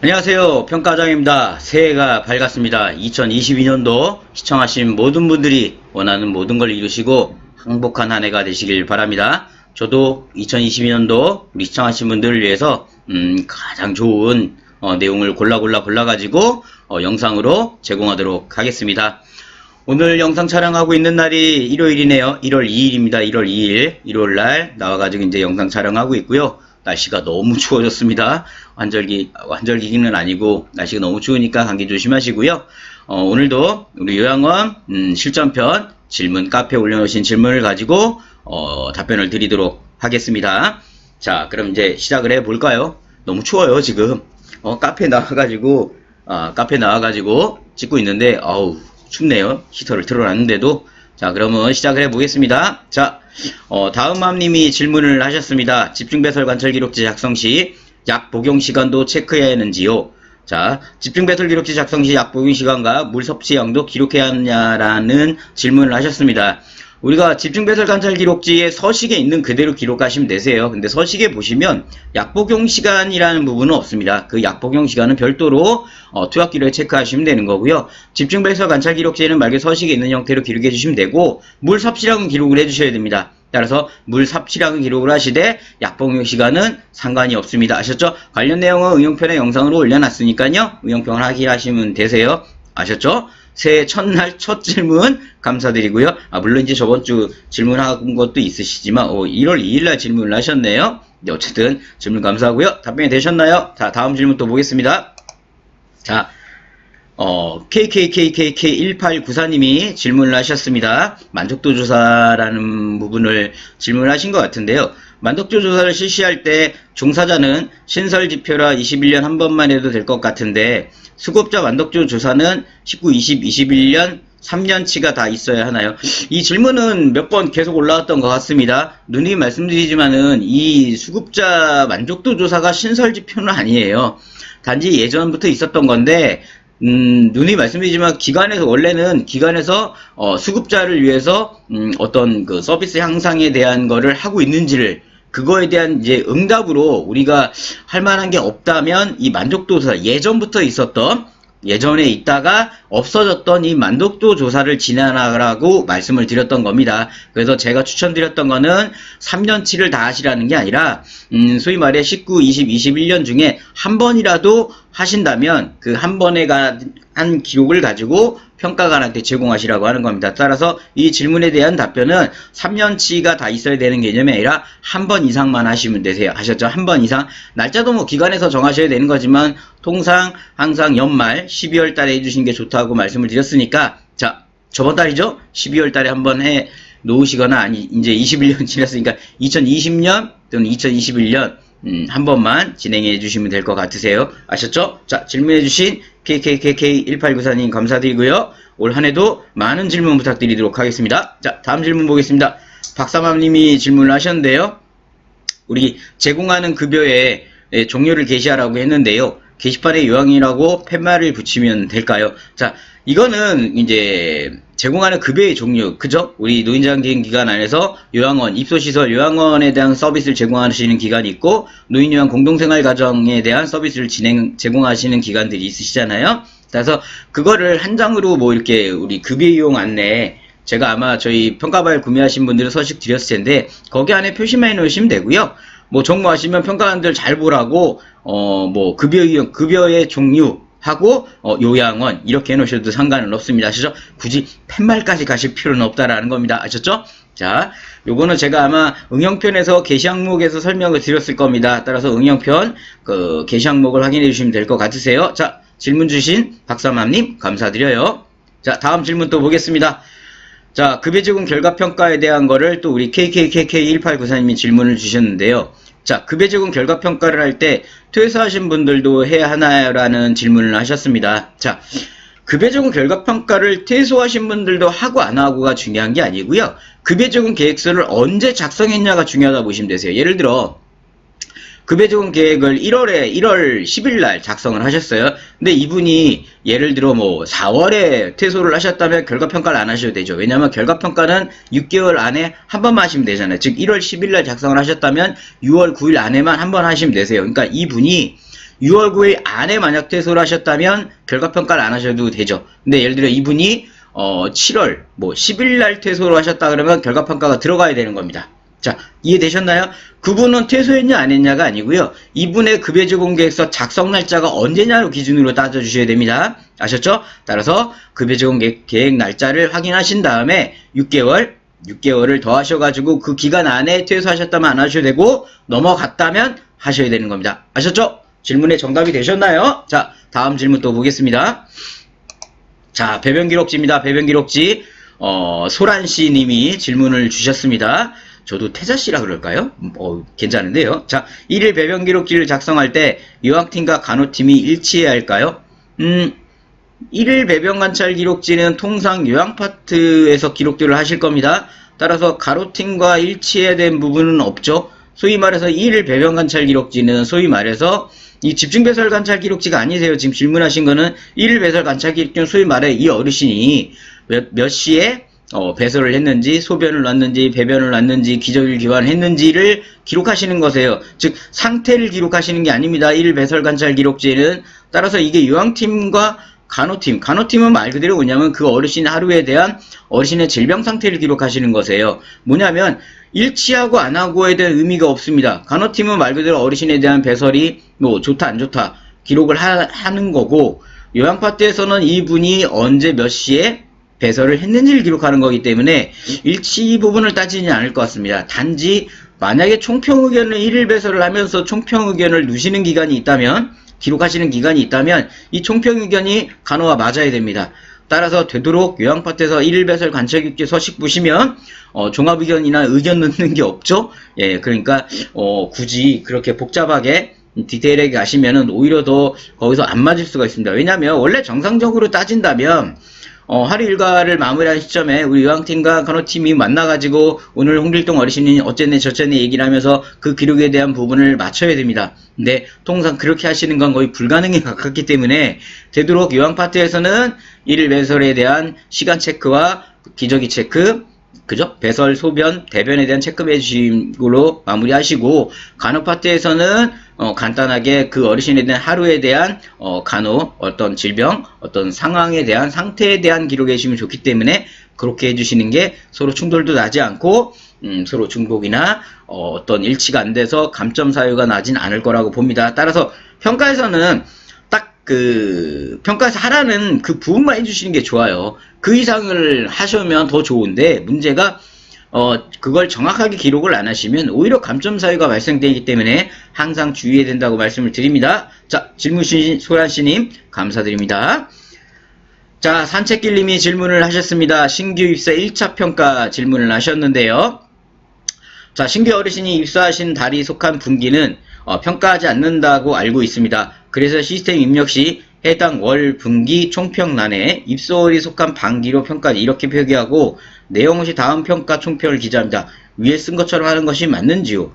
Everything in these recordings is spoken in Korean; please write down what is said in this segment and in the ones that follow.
안녕하세요. 평가장입니다. 새해가 밝았습니다. 2022년도 시청하신 모든 분들이 원하는 모든 걸 이루시고 행복한 한 해가 되시길 바랍니다. 저도 2022년도 우리 시청하신 분들을 위해서 가장 좋은 내용을 골라가지고 영상으로 제공하도록 하겠습니다. 오늘 영상 촬영하고 있는 날이 일요일이네요. 1월 2일입니다. 1월 2일 일요일날 나와가지고 이제 영상 촬영하고 있고요. 날씨가 너무 추워졌습니다. 환절기는 아니고 날씨가 너무 추우니까 감기 조심하시고요. 오늘도 우리 요양원 실전편 질문 카페에 올려놓으신 질문을 가지고 답변을 드리도록 하겠습니다. 자, 그럼 이제 시작을 해볼까요? 너무 추워요 지금. 카페 나와가지고 찍고 있는데 아우 춥네요. 히터를 틀어놨는데도. 자, 그러면 시작을 해보겠습니다. 자, 다음맘님이 질문을 하셨습니다. 집중배설 관찰기록지 작성 시 약 복용 시간도 체크해야 하는지요? 자, 집중배설 기록지 작성 시 약 복용 시간과 물 섭취량도 기록해야 하느냐라는 질문을 하셨습니다. 우리가 집중배설 관찰 기록지에 서식에 있는 그대로 기록하시면 되세요. 근데 서식에 보시면 약 복용 시간이라는 부분은 없습니다. 그 약 복용 시간은 별도로 투약 기록에 체크하시면 되는 거고요. 집중배설 관찰 기록지에는 말 그대로 서식에 있는 형태로 기록해 주시면 되고 물 섭취량은 기록을 해 주셔야 됩니다. 따라서 물 섭취량은 기록을 하시되 약 복용 시간은 상관이 없습니다. 아셨죠? 관련 내용은 응용편의 영상으로 올려놨으니까요. 응용편 확인하시면 되세요. 아셨죠? 새해 첫날 첫 질문 감사드리고요. 물론 이제 저번 주 질문한 것도 있으시지만 1월 2일날 질문을 하셨네요. 네, 어쨌든 질문 감사하고요. 답변이 되셨나요? 자, 다음 질문 또 보겠습니다. 자, KKKKK1894님이 질문을 하셨습니다. 만족도 조사라는 부분을 질문을 하신 것 같은데요. 만족도 조사를 실시할 때 종사자는 신설 지표라 21년 한 번만 해도 될 것 같은데 수급자 만족도 조사는 19, 20, 21년 3년치가 다 있어야 하나요? 이 질문은 몇 번 계속 올라왔던 것 같습니다. 누님 말씀드리지만은 이 수급자 만족도 조사가 신설 지표는 아니에요. 단지 예전부터 있었던 건데 누님 말씀드리지만 원래는 기관에서 수급자를 위해서 어떤 그 서비스 향상에 대한 거를 하고 있는지를 그거에 대한 이제 응답으로 우리가 할 만한 게 없다면 이 만족도 조사 예전에 있다가 없어졌던 이 만족도 조사를 진행하라고 말씀을 드렸던 겁니다. 그래서 제가 추천드렸던 거는 3년치를 다 하시라는 게 아니라 소위 말해 19, 20, 21년 중에 한 번이라도 하신다면 그 한 번에 한 기록을 가지고 평가관한테 제공하시라고 하는 겁니다. 따라서 이 질문에 대한 답변은 3년치가 다 있어야 되는 개념이 아니라 한 번 이상만 하시면 되세요. 아셨죠? 한 번 이상. 날짜도 뭐 기관에서 정하셔야 되는 거지만 통상 항상 연말 12월 달에 해주시는 게 좋다고 말씀을 드렸으니까 자, 저번 달이죠? 12월 달에 한번 해 놓으시거나 이제 21년 지났으니까 2020년 또는 2021년 한 번만 진행해 주시면 될 것 같으세요. 아셨죠? 자, 질문해 주신 KKKK1894님 감사드리고요. 올 한해도 많은 질문 부탁드리도록 하겠습니다. 자, 다음 질문 보겠습니다. 박사맘님이 질문을 하셨는데요. 우리 제공하는 급여의 종류를 게시하라고 했는데요. 게시판에 요양이라고 팻말을 붙이면 될까요? 자, 이거는 이제 제공하는 급여의 종류, 그죠? 우리 노인장기금 기관 안에서 요양원, 입소시설, 요양원에 대한 서비스를 제공하시는 기관이 있고 노인요양 공동생활가정에 대한 서비스를 제공하시는 기관들이 있으시잖아요. 그래서 그거를 한 장으로 뭐 이렇게 우리 급여 이용 안내 제가 아마 저희 평가발 구매하신 분들은 서식 드렸을 텐데 거기 안에 표시만 해놓으시면 되고요. 뭐 정모하시면 평가관들 잘 보라고 뭐 급여의 종류 하고 요양원 이렇게 해놓으셔도 상관은 없습니다. 아시죠? 굳이 팻말까지 가실 필요는 없다라는 겁니다. 아셨죠? 자, 요거는 제가 아마 응용편에서 게시 항목에서 설명을 드렸을 겁니다. 따라서 응용편 그 게시 항목을 확인해 주시면 될 것 같으세요. 자, 질문 주신 박사맘님 감사드려요. 자, 다음 질문 또 보겠습니다. 자, 급여 제공 결과 평가에 대한 거를 또 우리 KKKK1894님이 질문을 주셨는데요. 자, 급여 제공 결과 평가를 할 때 퇴사하신 분들도 해야 하나요라는 질문을 하셨습니다. 자, 급여 제공 결과 평가를 퇴소하신 분들도 하고 안 하고가 중요한 게 아니고요. 급여 제공 계획서를 언제 작성했냐가 중요하다 보시면 되세요. 예를 들어 급여 제공 계획을 1월 10일 날 작성을 하셨어요. 근데 이분이 예를 들어 뭐 4월에 퇴소를 하셨다면 결과평가를 안 하셔도 되죠. 왜냐하면 결과평가는 6개월 안에 한 번만 하시면 되잖아요. 즉 1월 10일 날 작성을 하셨다면 6월 9일 안에만 한 번 하시면 되세요. 그러니까 이분이 6월 9일 안에 만약 퇴소를 하셨다면 결과평가를 안 하셔도 되죠. 근데 예를 들어 이분이 7월 10일 날 퇴소를 하셨다 그러면 결과평가가 들어가야 되는 겁니다. 자, 이해되셨나요? 그분은 퇴소했냐 안 했냐가 아니고요. 이분의 급여제공계획서 작성 날짜가 언제냐로 기준으로 따져주셔야 됩니다. 아셨죠? 따라서 급여제공계획 날짜를 확인하신 다음에 6개월을 더 하셔가지고 그 기간 안에 퇴소하셨다면 안 하셔도 되고 넘어갔다면 하셔야 되는 겁니다. 아셨죠? 질문에 정답이 되셨나요? 자, 다음 질문 또 보겠습니다. 자, 배변기록지입니다. 배변기록지 소란씨 님이 질문을 주셨습니다. 저도 태자씨라 그럴까요? 괜찮은데요. 자, 1일 배변기록지를 작성할 때 요양팀과 간호팀이 일치해야 할까요? 1일 배변 관찰 기록지는 통상 요양 파트에서 기록들을 하실 겁니다. 따라서 간호팀과 일치해야 된 부분은 없죠. 소위 말해서 1일 배변 관찰 기록지는 소위 말해서 이 집중 배설 관찰 기록지가 아니세요. 지금 질문하신 거는 1일 배설 관찰 기록지는 소위 말해 이 어르신이 몇 시에 배설을 했는지, 소변을 놨는지, 배변을 놨는지, 기저귀를 교환했는지를 기록하시는 거세요. 즉 상태를 기록하시는 게 아닙니다. 1일 배설 관찰 기록지에는. 따라서 이게 요양팀과 간호팀은 말 그대로 뭐냐면 그 어르신 하루에 대한 어르신의 질병 상태를 기록하시는 거세요. 뭐냐면 일치하고 안 하고에 대한 의미가 없습니다. 간호팀은 말 그대로 어르신에 대한 배설이 좋다 안 좋다 기록을 하는 거고, 요양 파트에서는 이분이 언제 몇 시에 배설을 했는지를 기록하는 거기 때문에 일치 부분을 따지지 않을 것 같습니다. 단지 만약에 총평의견을 1일 배설을 하면서 총평의견을 누시는 기간이 있다면, 기록하시는 기간이 있다면 이 총평의견이 간호와 맞아야 됩니다. 따라서 되도록 요양파트에서 1일 배설 관찰기록지 서식 보시면 종합의견이나 의견 넣는 게 없죠. 예, 그러니까 굳이 그렇게 복잡하게 디테일하게 가시면은 오히려 더 거기서 안 맞을 수가 있습니다. 왜냐하면 원래 정상적으로 따진다면 하루 일과를 마무리한 시점에 우리 요양팀과 간호팀이 만나가지고 오늘 홍길동 어르신이 어쨌네 저쨌네 얘기를 하면서 그 기록에 대한 부분을 맞춰야 됩니다. 근데 통상 그렇게 하시는 건 거의 불가능에 가깝기 때문에 되도록 요양파트에서는 1일 배설에 대한 시간 체크와 기저귀 체크, 그죠? 배설, 소변, 대변에 대한 체크해 주신 걸로 마무리하시고, 간호 파트에서는 간단하게 그 어르신에 대한 하루에 대한 간호, 어떤 질병, 어떤 상황에 대한 상태에 대한 기록해 주시면 좋기 때문에 그렇게 해주시는 게 서로 충돌도 나지 않고 서로 중복이나 어떤 일치가 안 돼서 감점 사유가 나진 않을 거라고 봅니다. 따라서 평가에서는 평가에서 하라는 그 부분만 해주시는 게 좋아요. 그 이상을 하시면 더 좋은데, 문제가, 그걸 정확하게 기록을 안 하시면 오히려 감점 사유가 발생되기 때문에 항상 주의해야 된다고 말씀을 드립니다. 자, 질문 주신 소란씨님, 감사드립니다. 자, 산책길님이 질문을 하셨습니다. 신규 입사 1차 평가 질문을 하셨는데요. 자, 신규 어르신이 입사하신 달이 속한 분기는 평가하지 않는다고 알고 있습니다. 그래서 시스템 입력 시 해당 월 분기 총평란에 입소월이 속한 반기로 평가하지 이렇게 표기하고 내용 없이 다음 평가 총평을 기재합니다. 위에 쓴 것처럼 하는 것이 맞는지요?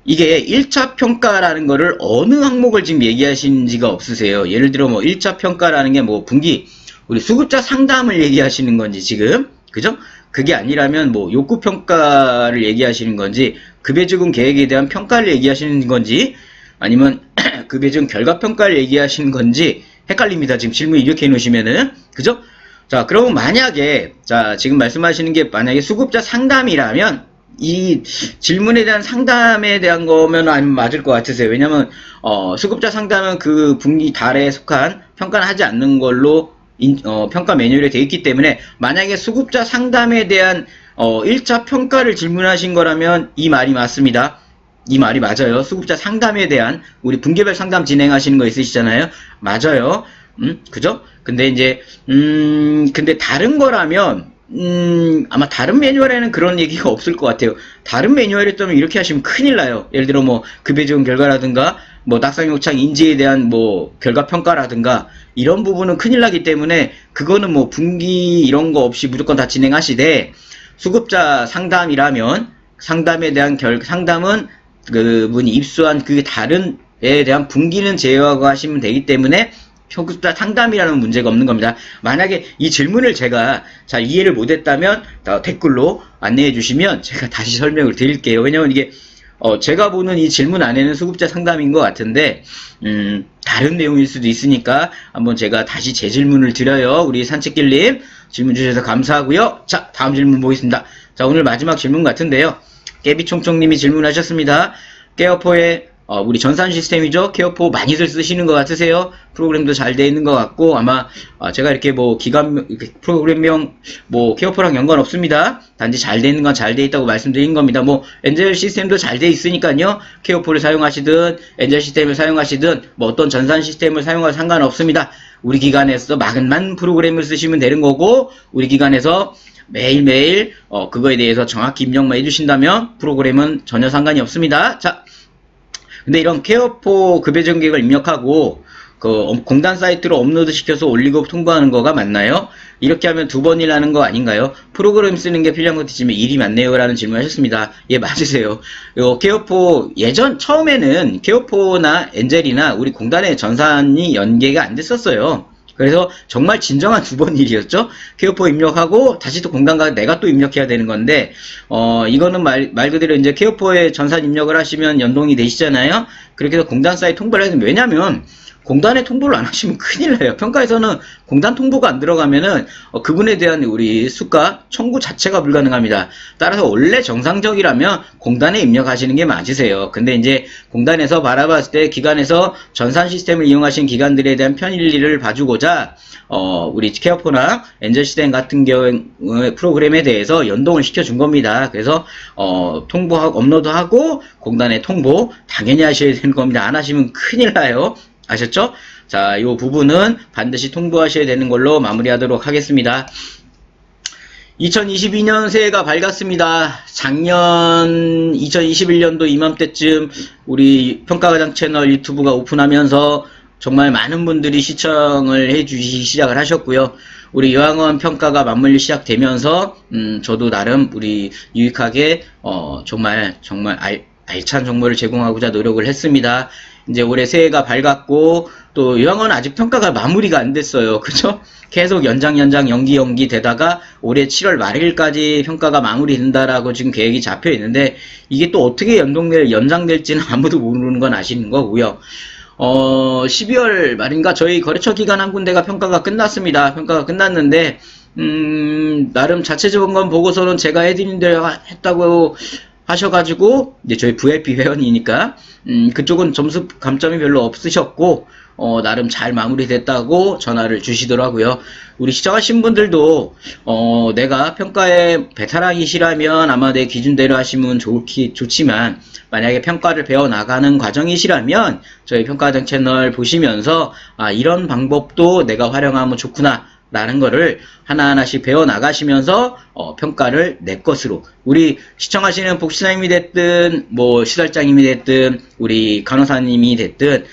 이게 1차 평가라는 거를 어느 항목을 지금 얘기하시는지가 없으세요. 예를 들어 1차 평가라는 게 분기, 우리 수급자 상담을 얘기하시는 건지 지금, 그죠? 그게 아니라면 욕구 평가를 얘기하시는 건지, 급여지급 계획에 대한 평가를 얘기하시는 건지, 아니면 급여지급 결과 평가를 얘기하시는 건지 헷갈립니다. 지금 질문 이렇게 해놓으시면은, 그죠? 자, 그러면 만약에, 자, 지금 말씀하시는 게 만약에 수급자 상담이라면 이 질문에 대한 상담에 대한 거면 아니면 맞을 것 같으세요. 왜냐면 수급자 상담은 그 분기 달에 속한 평가는 하지 않는 걸로 평가 매뉴얼에 되어 있기 때문에, 만약에 수급자 상담에 대한 1차 평가를 질문하신 거라면 이 말이 맞습니다. 이 말이 맞아요. 수급자 상담에 대한, 우리 분기별 상담 진행하시는 거 있으시잖아요. 맞아요. 그죠? 근데 이제 근데 다른 거라면 아마 다른 매뉴얼에는 그런 얘기가 없을 것 같아요. 다른 매뉴얼에 좀 이렇게 하시면 큰일 나요. 예를 들어 급여지급 결과라든가 낙상요청 인지에 대한 결과 평가라든가 이런 부분은 큰일 나기 때문에, 그거는 분기 이런 거 없이 무조건 다 진행하시되, 수급자 상담이라면 상담에 대한 상담은 그분이 입수한 그 다른 에 대한 분기는 제외하고 하시면 되기 때문에 수급자 상담이라는 문제가 없는 겁니다. 만약에 이 질문을 제가 잘 이해를 못했다면 댓글로 안내해 주시면 제가 다시 설명을 드릴게요. 왜냐면 이게 제가 보는 이 질문 안에는 수급자 상담인 것 같은데, 다른 내용일 수도 있으니까 한번 제가 다시 재질문을 드려요. 우리 산책길님 질문 주셔서 감사하고요. 자, 다음 질문 보겠습니다. 자, 오늘 마지막 질문 같은데요. 깨비총총님이 질문하셨습니다. 케어포의 우리 전산 시스템이죠. 케어포 많이들 쓰시는 것 같으세요? 프로그램도 잘 돼 있는 것 같고, 아마 제가 이렇게 뭐 기관 프로그램명 뭐 케어포랑 연관 없습니다. 단지 잘 돼 있는 건 잘 돼 있다고 말씀드린 겁니다. 뭐 엔젤 시스템도 잘 돼 있으니까요. 케어포를 사용하시든 엔젤 시스템을 사용하시든 뭐 어떤 전산 시스템을 사용하도 상관없습니다. 우리 기관에서 막은만 프로그램을 쓰시면 되는 거고, 우리 기관에서 매일매일 그거에 대해서 정확히 입력만 해주신다면 프로그램은 전혀 상관이 없습니다. 자, 근데 이런 케어포 급여 정액을 입력하고 공단 사이트로 업로드 시켜서 올리고 통보하는 거가 맞나요? 이렇게 하면 두 번 일하는 거 아닌가요? 프로그램 쓰는 게 필요한 것 같지만 일이 많네요 라는 질문 하셨습니다. 예, 맞으세요. 케어포 처음에는 케어포나 엔젤이나 우리 공단의 전산이 연계가 안 됐었어요. 그래서 정말 진정한 두 번 일이었죠. 케어포 입력하고 다시 또 공단 가서 내가 또 입력해야 되는 건데, 이거는 말 그대로 이제 케어포에 전산 입력을 하시면 연동이 되시잖아요. 그렇게 해서 공단 사이트 통보를 해야 됩니다. 왜냐면 공단에 통보를 안 하시면 큰일 나요. 평가에서는 공단 통보가 안 들어가면은 그분에 대한 우리 수가 청구 자체가 불가능합니다. 따라서 원래 정상적이라면 공단에 입력하시는 게 맞으세요. 근데 이제 공단에서 바라봤을 때 기관에서 전산 시스템을 이용하신 기관들에 대한 편리를 봐주고자 우리 케어포나 엔젤 시스템 같은 경우의 프로그램에 대해서 연동을 시켜준 겁니다. 그래서 통보하고 업로드하고 공단에 통보 당연히 하셔야 되는 겁니다. 안 하시면 큰일 나요. 아셨죠? 자, 이 부분은 반드시 통보하셔야 되는 걸로 마무리하도록 하겠습니다. 2022년 새해가 밝았습니다. 작년 2021년도 이맘때쯤 우리 평가과장 채널 유튜브가 오픈하면서 정말 많은 분들이 시청을 해주시기 시작을 하셨고요. 우리 요양원 평가가 맞물리 시작되면서 저도 나름 우리 유익하게 정말 알찬 정보를 제공하고자 노력을 했습니다. 이제 올해 새해가 밝았고 또 요양원 아직 평가가 마무리가 안 됐어요. 그죠? 계속 연기 되다가 올해 7월 말일까지 평가가 마무리된다라고 지금 계획이 잡혀 있는데 이게 또 어떻게 연장될지는 아무도 모르는 건 아시는 거고요. 12월 말인가 저희 거래처 기관 한 군데가 평가가 끝났습니다. 평가가 끝났는데 나름 자체 점검 보고서는 제가 해드린 대로 했다고 하셔가지고 이제 저희 VIP 회원이니까 그쪽은 점수 감점이 별로 없으셨고 나름 잘 마무리됐다고 전화를 주시더라고요. 우리 시청하신 분들도 내가 평가에 베테랑이시라면 아마 내 기준대로 하시면 좋지만 만약에 평가를 배워나가는 과정이시라면 저희 평가과장 채널 보시면서 이런 방법도 내가 활용하면 좋구나 라는 거를 하나하나씩 배워나가시면서 평가를 내 것으로 우리 시청하시는 복지사님이 됐든 뭐 시설장님이 됐든 우리 간호사님이 됐든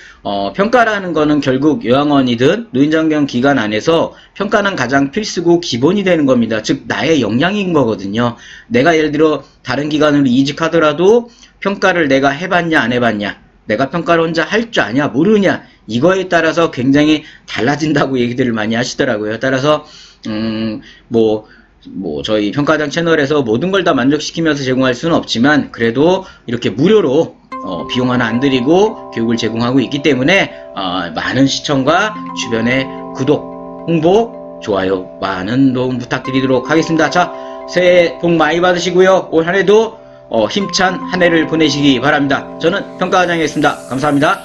평가라는 거는 결국 요양원이든 노인정경 기관 안에서 평가는 가장 필수고 기본이 되는 겁니다. 즉 나의 역량인 거거든요. 내가 예를 들어 다른 기관으로 이직하더라도 평가를 내가 해봤냐 안 해봤냐, 내가 평가를 혼자 할 줄 아냐 모르냐, 이거에 따라서 굉장히 달라진다고 얘기들을 많이 하시더라고요. 따라서 저희 평가장 채널에서 모든 걸 다 만족시키면서 제공할 수는 없지만 그래도 이렇게 무료로 비용 하나 안 들이고 교육을 제공하고 있기 때문에 많은 시청과 주변의 구독, 홍보, 좋아요 많은 도움 부탁드리도록 하겠습니다. 자, 새해 복 많이 받으시고요. 올 한해도 힘찬 한 해를 보내시기 바랍니다. 저는 평가과장이었습니다. 감사합니다.